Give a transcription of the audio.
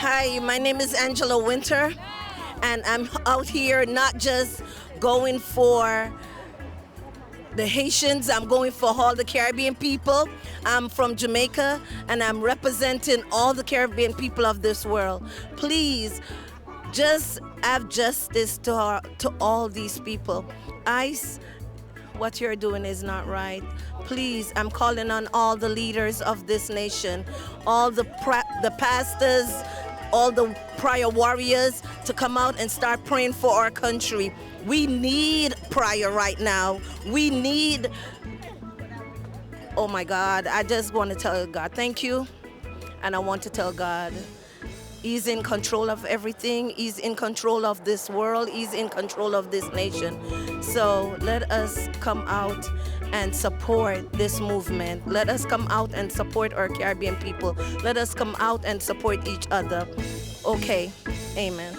Hi, my name is Angela Winter, and I'm out here not just going for the Haitians, I'm going for all the Caribbean people. I'm from Jamaica, and I'm representing all the Caribbean people of this world. Please, just have justice to all these people. ICE, what you're doing is not right. Please, I'm calling on all the leaders of this nation, all the pastors, all the prior warriors to come out and start praying for our country. We need prayer right now. We need, oh my God, I just want to tell God thank you. And I want to tell God, He's in control of everything. He's in control of this world. He's in control of this nation. So let us come out and support this movement. Let us come out and support our Caribbean people. Let us come out and support each other. Okay, amen.